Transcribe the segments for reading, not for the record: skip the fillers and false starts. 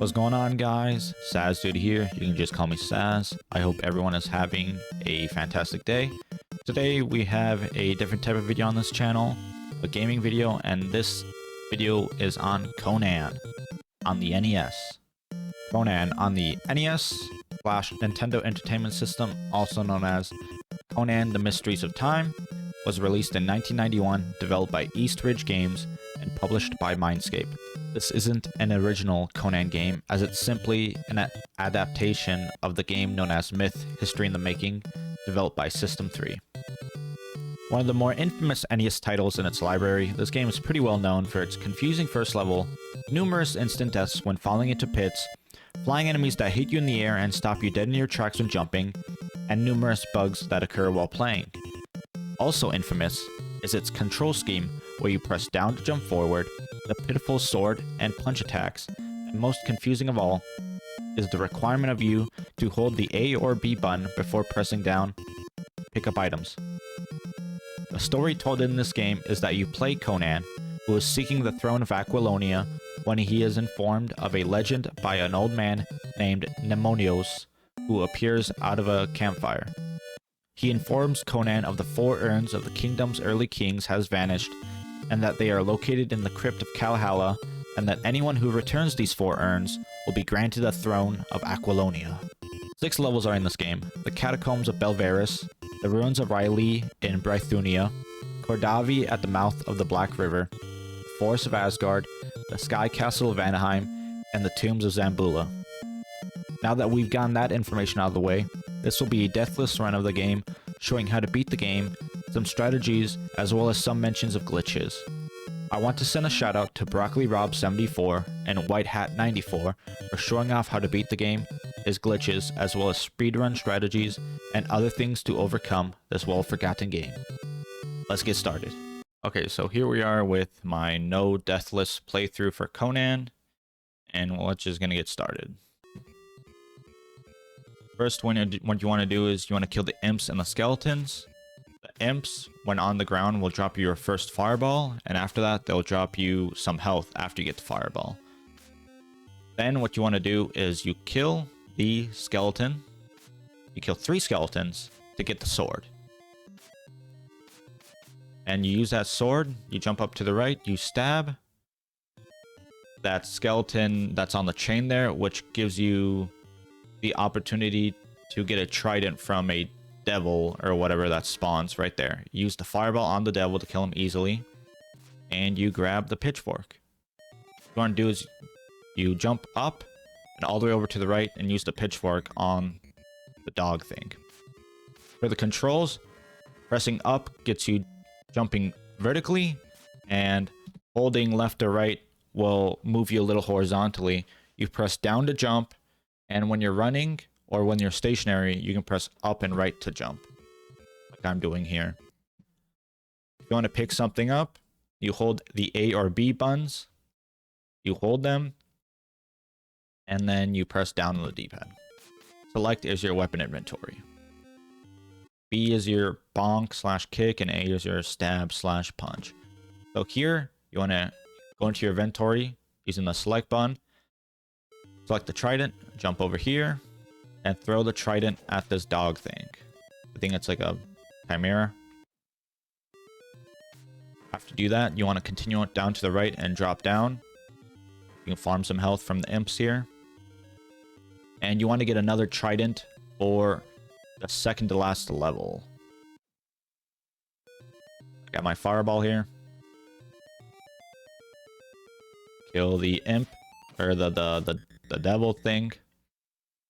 What's going on, guys? SasDood here. You can just call me Sas. I hope everyone is having a fantastic day. Today we have a different type of video on this channel, a gaming video, and this video is on Conan on the NES. Conan on the NES/Nintendo Entertainment System, also known as Conan the Mysteries of Time, was released in 1991, developed by Eastridge Games, and published by Mindscape. This isn't an original Conan game, as it's simply an adaptation of the game known as Myth: History in the Making, developed by System 3. One of the more infamous NES titles in its library, this game is pretty well known for its confusing first level, numerous instant deaths when falling into pits, flying enemies that hit you in the air and stop you dead in your tracks when jumping, and numerous bugs that occur while playing. Also infamous is its control scheme, where you press down to jump forward, the pitiful sword and punch attacks, and most confusing of all is the requirement of you to hold the A or B button before pressing down to pick up items. The story told in this game is that you play Conan, who is seeking the throne of Aquilonia, when he is informed of a legend by an old man named Mnemonios, who appears out of a campfire. He informs Conan of the 4 urns of the kingdom's early kings has vanished, and that they are located in the crypt of Valhalla, and that anyone who returns these 4 urns will be granted a throne of Aquilonia. 6 levels are in this game: the Catacombs of Belvaris, the Ruins of Riley in Brythunia, Kordavi at the mouth of the Black River, the Forest of Asgard, the Sky Castle of Anaheim, and the Tombs of Zambula. Now that we've gotten that information out of the way, this will be a deathless run of the game, showing how to beat the game, some strategies, as well as some mentions of glitches. I want to send a shout out to Broccoli Rob 74 and White Hat 94 for showing off how to beat the game, his glitches, as well as speedrun strategies and other things to overcome this well-forgotten game. Let's get started. Okay, so here we are with my no deathless playthrough for Conan, and we're just gonna get started. First, what you want to do is you want to kill the imps and the skeletons. The imps, when on the ground, will drop you your first fireball, and after that, they'll drop you some health after you get the fireball. Then what you want to do is you kill the skeleton. You kill 3 skeletons to get the sword. And you use that sword, you jump up to the right, you stab that skeleton that's on the chain there, which gives you the opportunity to get a trident from a devil or whatever that spawns right there. Use the fireball on the devil to kill him easily, and you grab the pitchfork. What you want to do is you jump up and all the way over to the right and use the pitchfork on the dog thing. For the controls, pressing up gets you jumping vertically, and holding left or right will move you a little horizontally. You press down to jump, and when you're running or when you're stationary, you can press up and right to jump, like I'm doing here. If you want to pick something up, you hold the A or B buttons, you hold them, and then you press down on the D-pad. Select is your weapon inventory. B is your bonk/kick, and A is your stab/punch. So here, you want to go into your inventory using the select button, select the trident, jump over here, and throw the trident at this dog thing. I think it's like a chimera. After you do that, you want to continue it down to the right and drop down. You can farm some health from the imps here. And you want to get another trident for the second to last level. I got my fireball here. Kill the imp, or the devil thing.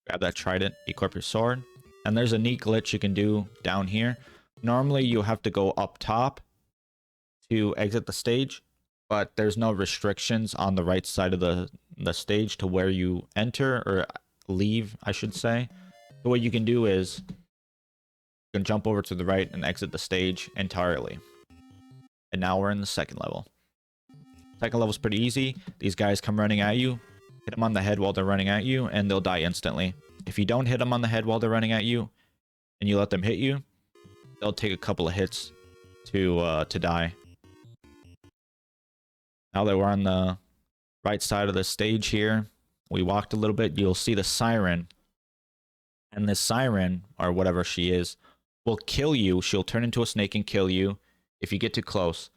Grab that trident, equip your sword. And there's a neat glitch you can do down here. Normally you have to go up top to exit the stage, but there's no restrictions on the right side of the stage to where you enter, or leave, I should say. So what you can do is you can jump over to the right and exit the stage entirely. And now we're in the second level. Second level's pretty easy. These guys come running at you. Hit them on the head while they're running at you, and they'll die instantly. If you don't hit them on the head while they're running at you, and you let them hit you, they'll take a couple of hits to die. Now that we're on the right side of the stage here, we walked a little bit, you'll see the siren. And this siren, or whatever she is, will kill you. She'll turn into a snake and kill you if you get too close.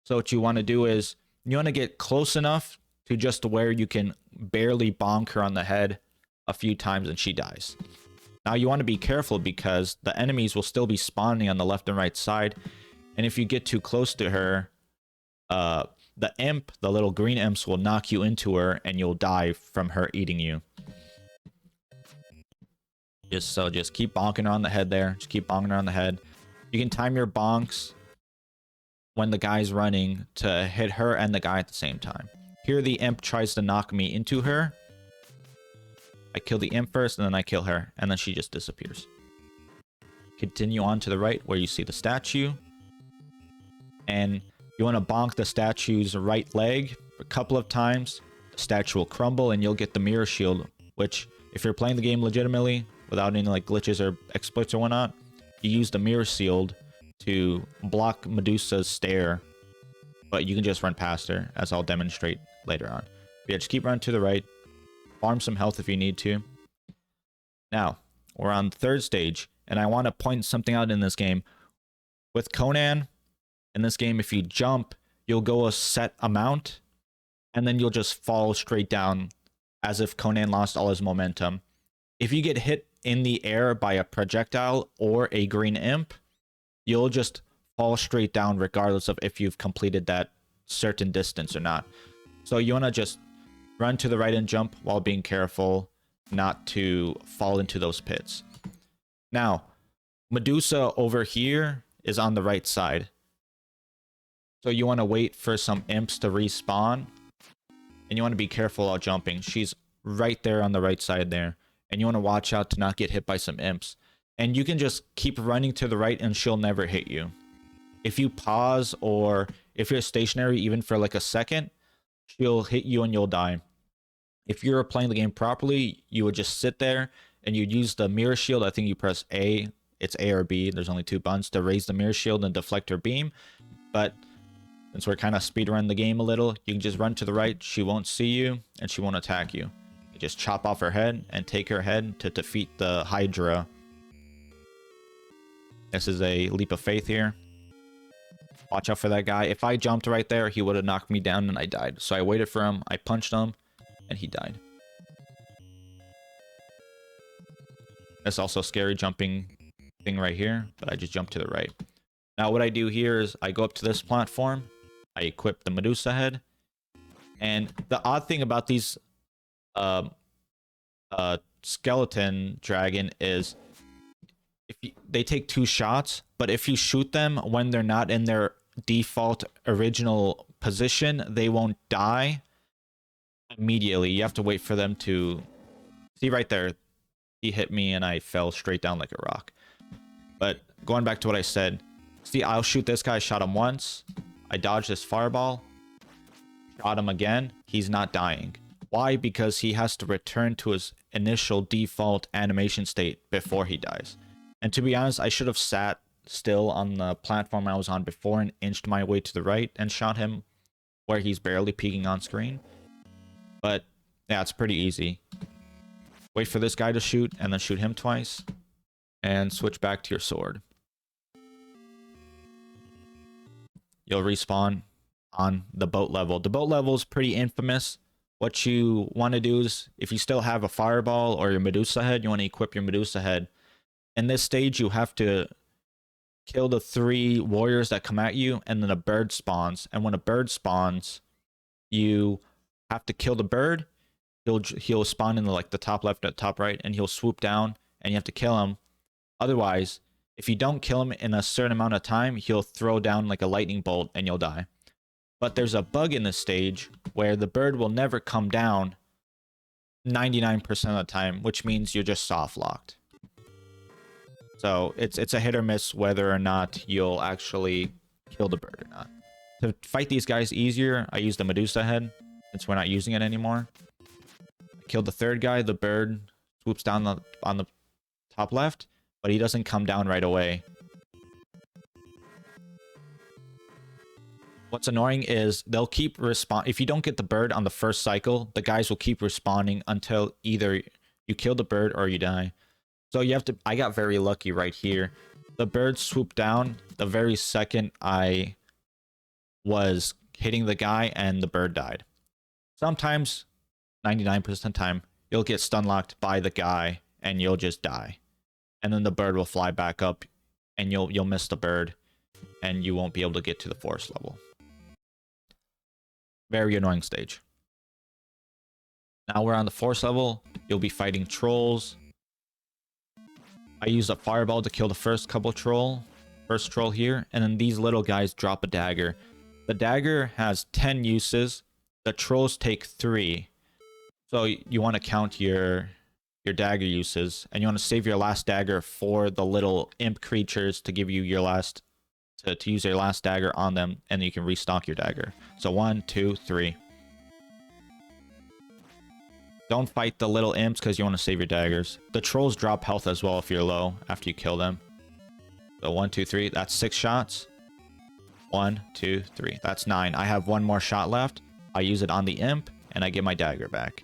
So what you want to do is, you want to get close enough to just where you can barely bonk her on the head a few times and she dies. Now you want to be careful because the enemies will still be spawning on the left and right side. And if you get too close to her, the imp, the little green imps, will knock you into her and you'll die from her eating you. Just keep bonking her on the head there. Just keep bonking her on the head. You can time your bonks when the guy's running to hit her and the guy at the same time. Here the imp tries to knock me into her. I kill the imp first and then I kill her. And then she just disappears. Continue on to the right where you see the statue. And you want to bonk the statue's right leg a couple of times. The statue will crumble and you'll get the mirror shield. Which, if you're playing the game legitimately, without any like glitches or exploits or whatnot, you use the mirror shield to block Medusa's stare, but you can just run past her, as I'll demonstrate later on. But yeah, just keep running to the right, farm some health if you need to. Now, we're on the third stage, and I want to point something out in this game. With Conan, in this game, if you jump, you'll go a set amount, and then you'll just fall straight down, as if Conan lost all his momentum. If you get hit in the air by a projectile or a green imp, you'll just fall straight down regardless of if you've completed that certain distance or not. So you want to just run to the right and jump while being careful not to fall into those pits. Now, Medusa over here is on the right side. So you want to wait for some imps to respawn. And you want to be careful while jumping. She's right there on the right side there. And you want to watch out to not get hit by some imps. And you can just keep running to the right and she'll never hit you. If you pause or if you're stationary even for like a second, she'll hit you and you'll die. If you're playing the game properly, you would just sit there and you'd use the mirror shield. I think you press A. It's A or B. There's only 2 buttons to raise the mirror shield and deflect her beam. But since we're kind of speedrun the game a little, you can just run to the right. She won't see you and she won't attack you. Just chop off her head and take her head to defeat the Hydra. This is a leap of faith here. Watch out for that guy. If I jumped right there, he would have knocked me down and I died. So I waited for him, I punched him, and he died. That's also a scary jumping thing right here, but I just jumped to the right. Now what I do here is I go up to this platform, I equip the Medusa head, and the odd thing about these skeleton dragon is they take 2 shots, but if you shoot them when they're not in their default original position, they won't die immediately. You have to wait for them to see right there. He hit me and I fell straight down like a rock. But going back to what I said, see, I'll shoot this guy. Shot him once, I dodged this fireball, shot him again, he's not dying. Why? Because he has to return to his initial default animation state before he dies. And to be honest, I should have sat still on the platform I was on before and inched my way to the right and shot him where he's barely peeking on screen. But yeah, it's pretty easy. Wait for this guy to shoot and then shoot him twice. And switch back to your sword. You'll respawn on the boat level. The boat level is pretty infamous. What you want to do is, if you still have a fireball or your Medusa head, you want to equip your Medusa head. In this stage, you have to kill the 3 warriors that come at you, and then a bird spawns. And when a bird spawns, you have to kill the bird. He'll spawn in the top left or top right, and he'll swoop down, and you have to kill him. Otherwise, if you don't kill him in a certain amount of time, he'll throw down like a lightning bolt, and you'll die. But there's a bug in this stage where the bird will never come down 99% of the time, which means you're just soft locked. So it's a hit or miss whether or not you'll actually kill the bird or not. To fight these guys easier, I use the Medusa head, since we're not using it anymore. I killed the 3rd guy, the bird swoops down on the top left, but he doesn't come down right away. What's annoying is they'll keep respawn. If you don't get the bird on the first cycle, the guys will keep respawning until either you kill the bird or you die. So you have to... I got very lucky right here. The bird swooped down the very second I was hitting the guy and the bird died. Sometimes, 99% of the time, you'll get stun locked by the guy and you'll just die. And then the bird will fly back up and you'll miss the bird and you won't be able to get to the forest level. Very annoying stage. Now we're on the forest level. You'll be fighting trolls. I used a fireball to kill the first troll here, and then these little guys drop a dagger. The dagger has 10 uses. The trolls take 3. So you want to count your dagger uses, and you want to save your last dagger for the little imp creatures to give you your last to use your last dagger on them, and you can restock your dagger. So 1, 2, 3. Don't fight the little imps because you want to save your daggers. The trolls drop health as well if you're low after you kill them. So 1, 2, 3. That's 6 shots. 1, 2, 3. That's 9. I have 1 more shot left. I use it on the imp and I get my dagger back.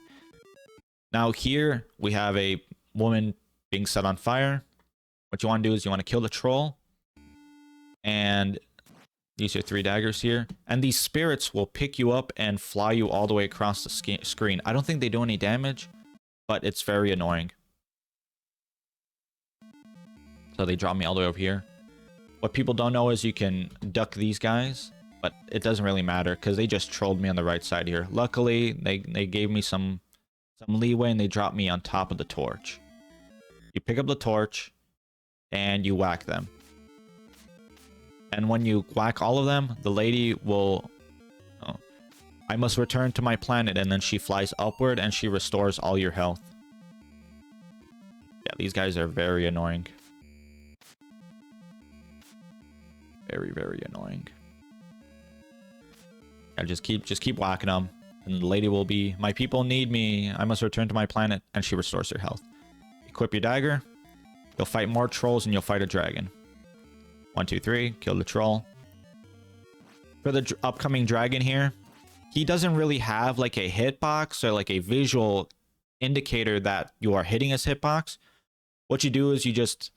Now here we have a woman being set on fire. What you want to do is you want to kill the troll and use your 3 daggers here. And these spirits will pick you up and fly you all the way across the screen. I don't think they do any damage, but it's very annoying. So they drop me all the way over here. What people don't know is you can duck these guys, but it doesn't really matter because they just trolled me on the right side here. Luckily, they gave me some leeway and they dropped me on top of the torch. You pick up the torch and you whack them. And when you whack all of them, the lady will... Oh, I must return to my planet, and then she flies upward and she restores all your health. Yeah, these guys are very annoying. Very, very annoying. Yeah, just keep whacking them. And the lady will be, my people need me. I must return to my planet. And she restores your health. Equip your dagger. You'll fight more trolls and you'll fight a dragon. 1, 2, 3. Kill the troll. For the upcoming dragon here, he doesn't really have like a hitbox or like a visual indicator that you are hitting his hitbox. What you do is you just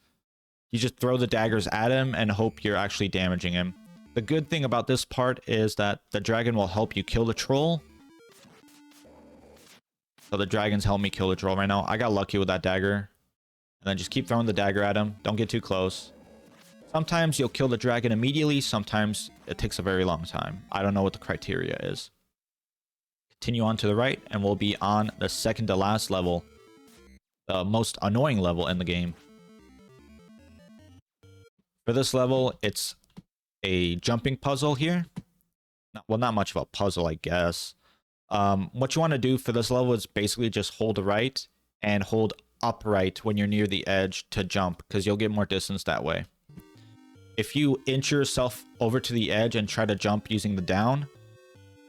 throw the daggers at him and hope you're actually damaging him. The good thing about this part is that the dragon will help you kill the troll. So the dragons help me kill the troll right now. I got lucky with that dagger. And then just keep throwing the dagger at him. Don't get too close. Sometimes you'll kill the dragon immediately. Sometimes it takes a very long time. I don't know what the criteria is. Continue on to the right and we'll be on the second to last level. The most annoying level in the game. For this level, it's a jumping puzzle here. Well, not much of a puzzle, I guess. What you want to do for this level is basically just hold right and hold upright when you're near the edge to jump, because you'll get more distance that way. If you inch yourself over to the edge and try to jump using the down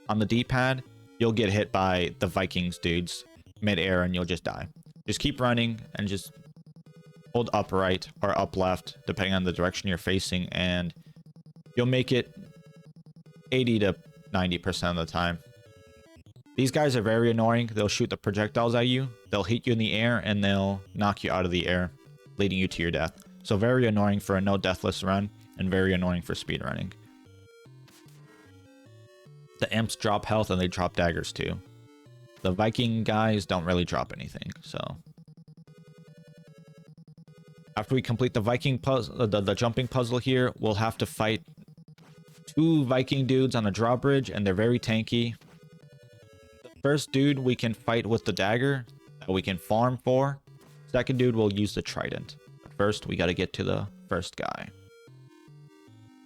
on the D-pad, you'll get hit by the Vikings dudes mid-air and you'll just die. Just keep running and just hold up right or up left, depending on the direction you're facing, and you'll make it 80 to 90% of the time. These guys are very annoying. They'll shoot the projectiles at you, they'll hit you in the air, and they'll knock you out of the air, leading you to your death. So very annoying for a no deathless run, and very annoying for speedrunning. The imps drop health and they drop daggers too. The Viking guys don't really drop anything, so... After we complete the Viking puzzle, the jumping puzzle here, we'll have to fight 2 Viking dudes on a drawbridge, and they're very tanky. The first dude we can fight with the dagger that we can farm for. Second dude will use the trident. But first, we got to get to the first guy.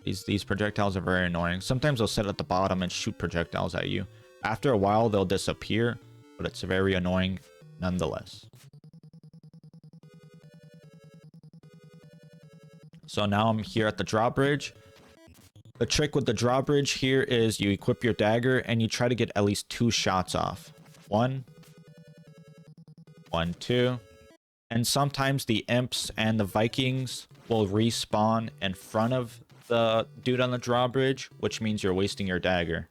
These projectiles are very annoying. Sometimes they'll sit at the bottom and shoot projectiles at you. After a while, they'll disappear, but it's very annoying nonetheless. So now I'm here at the drawbridge. The trick with the drawbridge here is you equip your dagger and you try to get at least 2 shots off. 1, 2. And sometimes the imps and the Vikings will respawn in front of the dude on the drawbridge, which means you're wasting your dagger.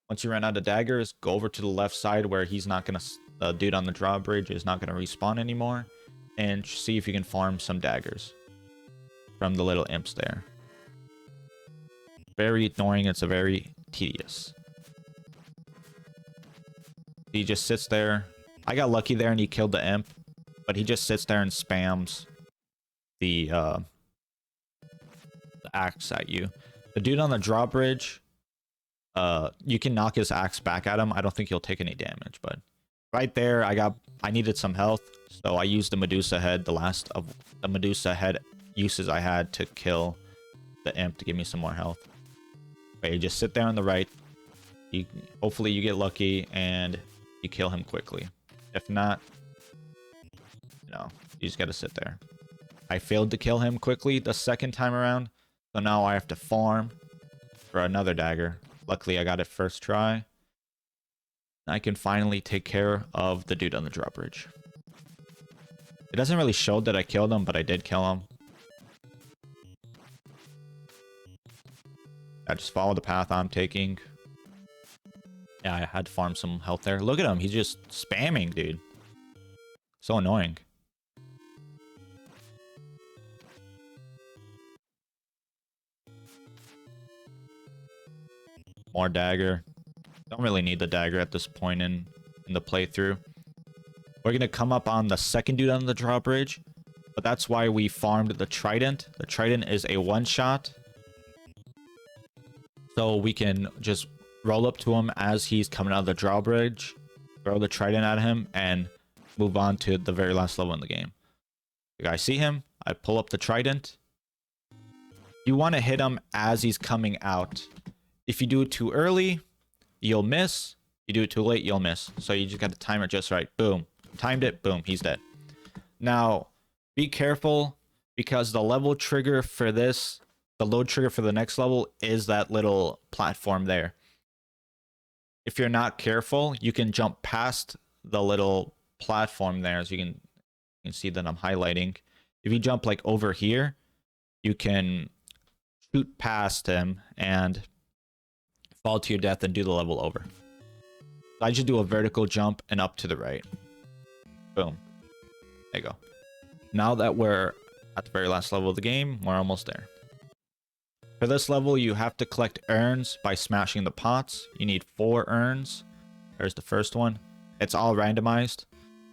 Once you run out of daggers, go over to the left side where he's not gonna, the dude on the drawbridge is not gonna respawn anymore, and see if you can farm some daggers from the little imps there. Very annoying. It's a very tedious. He just sits there. I got lucky there and he killed the imp, but he just sits there and spams the axe at you. The dude on the drawbridge, you can knock his axe back at him. I don't think he'll take any damage, but right there, I needed some health, so I used the Medusa head, the last of the Medusa head uses I had to kill the imp to give me some more health. Okay, you just sit there on the right. Hopefully you get lucky and you kill him quickly. If not, no, you just gotta sit there. I failed to kill him quickly the second time around, so now I have to farm for another dagger. Luckily, I got it first try. I can finally take care of the dude on the drawbridge. It doesn't really show that I killed him, but I did kill him. I just follow the path I'm taking. Yeah, I had to farm some health there. Look at him. He's just spamming, dude. So annoying. More dagger. Don't really need the dagger at this point in the playthrough. We're going to come up on the second dude on the drawbridge, but that's why we farmed the trident. The trident is a one-shot. So we can just roll up to him as he's coming out of the drawbridge, throw the trident at him, and move on to the very last level in the game. You guys see him? I pull up the trident. You want to hit him as he's coming out. If you do it too early, you'll miss. You do it too late, you'll miss. So you just got to time it just right. Boom. Timed it. Boom. He's dead. Now, be careful because the level trigger for this, the load trigger for the next level is that little platform there. If you're not careful, you can jump past the little platform there. As you can see that I'm highlighting. If you jump like over here, you can shoot past him and fall to your death and do the level over. I just do a vertical jump and up to the right. Boom. There you go. Now that we're at the very last level of the game, we're almost there. For this level, you have to collect urns by smashing the pots. You need 4 urns. There's the first one. It's all randomized.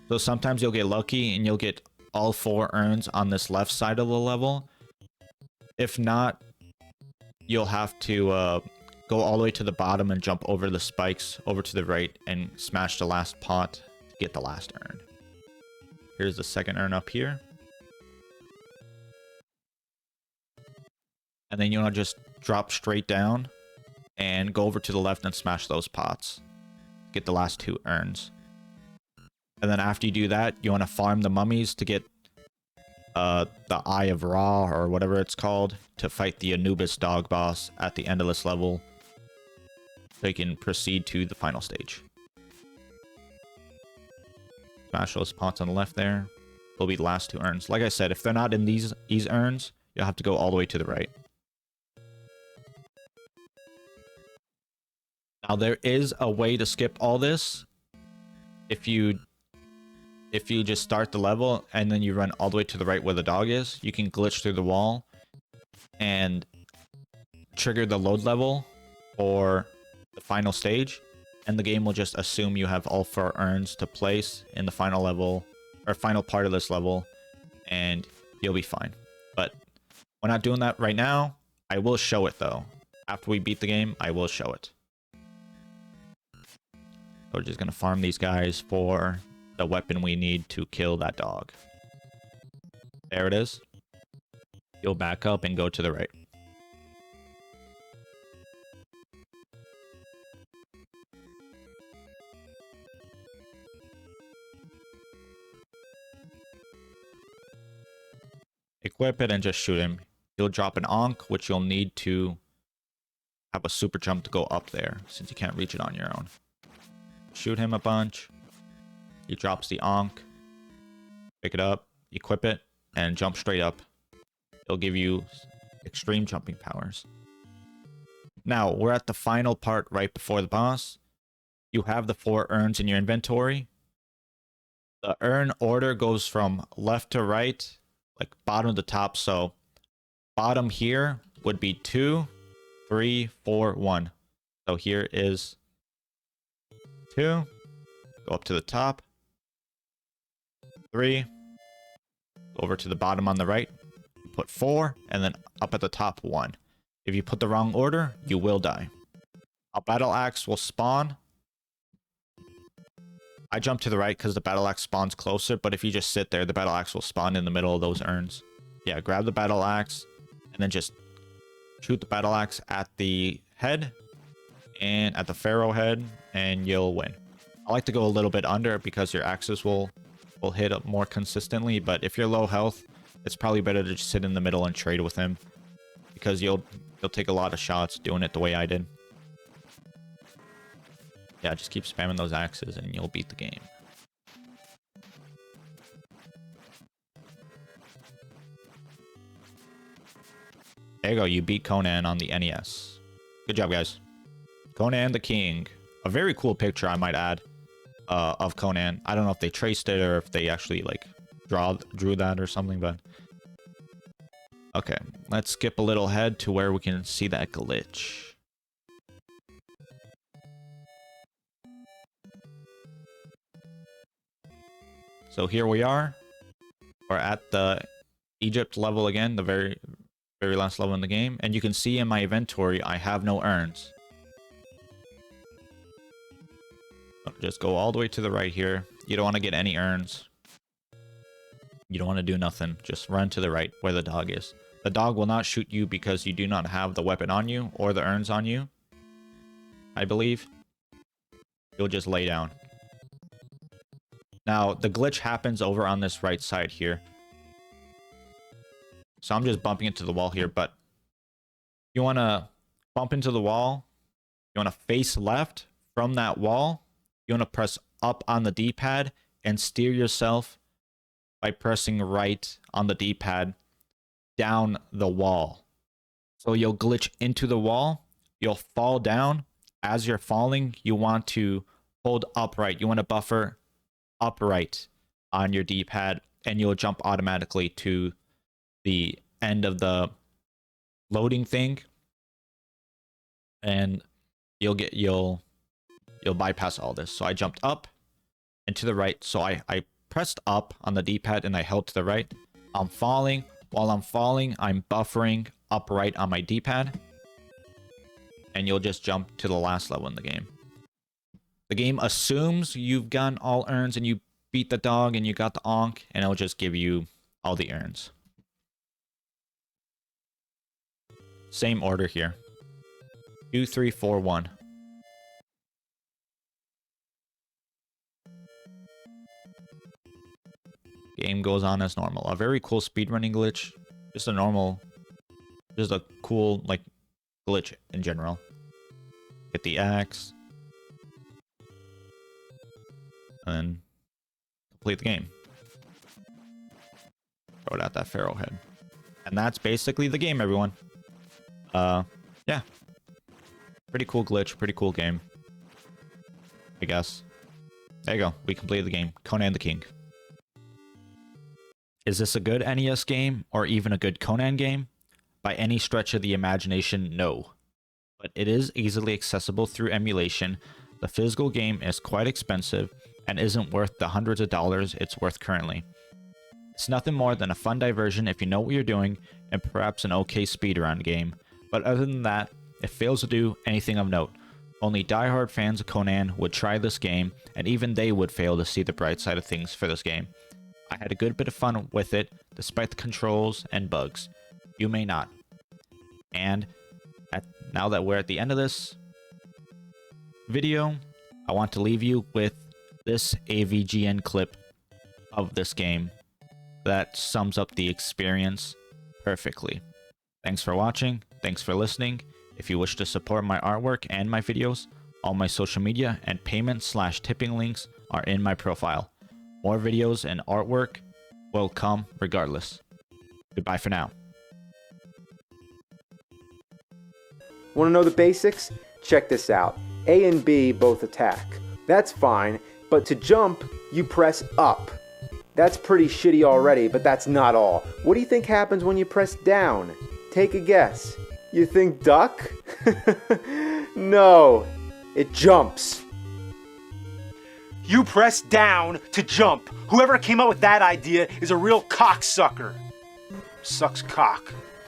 So sometimes you'll get lucky and you'll get all 4 urns on this left side of the level. If not, you'll have to go all the way to the bottom and jump over the spikes over to the right and smash the last pot to get the last urn. Here's the second urn up here. And then you want to just drop straight down and go over to the left and smash those pots. Get the last 2 urns. And then after you do that, you want to farm the mummies to get the Eye of Ra, or whatever it's called, to fight the Anubis dog boss at the end of this level. So you can proceed to the final stage. Smash those pots on the left there. Will be the last 2 urns. Like I said, if they're not in these urns, you'll have to go all the way to the right. Now there is a way to skip all this. If you just start the level and then you run all the way to the right where the dog is, you can glitch through the wall and trigger the load level or the final stage, and the game will just assume you have all 4 urns to place in the final level or final part of this level, and you'll be fine. But we're not doing that right now. I will show it though. After we beat the game, I will show it. So we're just gonna farm these guys for the weapon we need to kill that dog. There it is. You'll back up and go to the right. Equip it and just shoot him. He'll drop an Ankh, which you'll need to have a super jump to go up there, since you can't reach it on your own. Shoot him a bunch. He drops the Ankh. Pick it up, equip it, and jump straight up. It'll give you extreme jumping powers. Now, we're at the final part right before the boss. You have the 4 urns in your inventory. The urn order goes from left to right, like bottom to top. So bottom here would be 2, 3, 4, 1. So here is 2. Go up to the top. 3. Over to the bottom on the right. Put 4. And then up at the top 1. If you put the wrong order, you will die. A battle axe will spawn. I jump to the right because the battle axe spawns closer, but if you just sit there, the battle axe will spawn in the middle of those urns. Yeah, grab the battle axe, and then just shoot the battle axe at the head, and at the pharaoh head, and you'll win. I like to go a little bit under because your axes will hit up more consistently, but if you're low health, it's probably better to just sit in the middle and trade with him, because you'll take a lot of shots doing it the way I did. Yeah, just keep spamming those axes and you'll beat the game. There you go, you beat Conan on the NES. Good job, guys. Conan the King. A very cool picture, I might add, of Conan. I don't know if they traced it or if they actually, like, drew that or something, but... Okay, let's skip a little ahead to where we can see that glitch. So here we are. We're at the Egypt level again, the very last level in the game. And you can see in my inventory, I have no urns. Just go all the way to the right here. You don't want to get any urns. You don't want to do nothing. Just run to the right where the dog is. The dog will not shoot you because you do not have the weapon on you or the urns on you, I believe. You'll just lay down. Now, the glitch happens over on this right side here. So I'm just bumping into the wall here, but you want to bump into the wall. You want to face left from that wall. You want to press up on the D-pad and steer yourself by pressing right on the D-pad down the wall. So you'll glitch into the wall. You'll fall down. As you're falling, you want to hold upright. You want to buffer upright on your D-pad, and you'll jump automatically to the end of the loading thing, and you'll bypass all this. So I jumped up and to the right. So I pressed up on the D-pad and I held to the right. I'm falling. While I'm falling, I'm buffering upright on my D-pad, and you'll just jump to the last level in the game. The game assumes you've gotten all urns and you beat the dog and you got the Ankh, and it'll just give you all the urns. Same order here. 2, 3, 4, 1. Game goes on as normal. A very cool speedrunning glitch. Just a cool, like, glitch in general. Get the axe. And then complete the game. Throw it at that pharaoh head. And that's basically the game, everyone. Yeah. Pretty cool glitch, pretty cool game, I guess. There you go. We completed the game. Conan the King. Is this a good NES game, or even a good Conan game? By any stretch of the imagination, no. But it is easily accessible through emulation. The physical game is quite expensive, and isn't worth the hundreds of dollars it's worth currently. It's nothing more than a fun diversion if you know what you're doing, and perhaps an okay speedrun game. But other than that, it fails to do anything of note. Only diehard fans of Conan would try this game, and even they would fail to see the bright side of things for this game. I had a good bit of fun with it, despite the controls and bugs. You may not. And now that we're at the end of this video, I want to leave you with this AVGN clip of this game that sums up the experience perfectly. Thanks for watching. Thanks for listening. If you wish to support my artwork and my videos, all my social media and payment/tipping links are in my profile. More videos and artwork will come regardless. Goodbye for now. Want to know the basics? Check this out. A and B both attack. That's fine, but to jump, you press up. That's pretty shitty already, but that's not all. What do you think happens when you press down? Take a guess. You think duck? No, it jumps. You press down to jump. Whoever came up with that idea is a real cocksucker. Sucks cock.